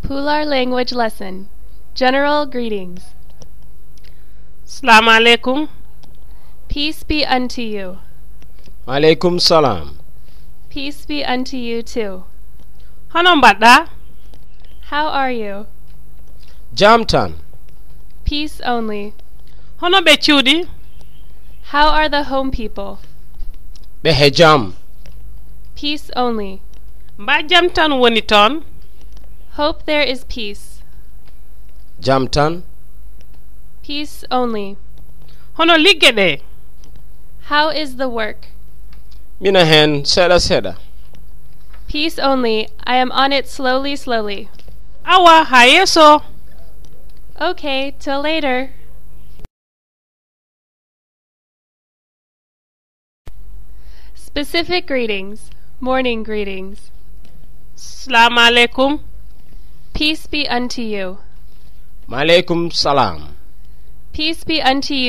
Pulaar language lesson. General greetings. Assalamu alaikum. Peace be unto you. Alaikum salam. Peace be unto you too. Hono mbaɗɗa? How are you? Jam tan. Peace only. Hono ɓe cuuɗi? How are the home people? Ɓe he jam. Peace only. Mba jam tan woni toon? Hope there is peace. Jam tan. Peace only. Hono ligge ɗe? How is the work? Mina hen seɗa seɗa. Peace only. I am on it slowly, slowly. Awa ha yeeso. Okay, till later. Specific greetings. Morning greetings. Assalamu alaikum. Peace be unto you. Malaikum salam. Peace be unto you.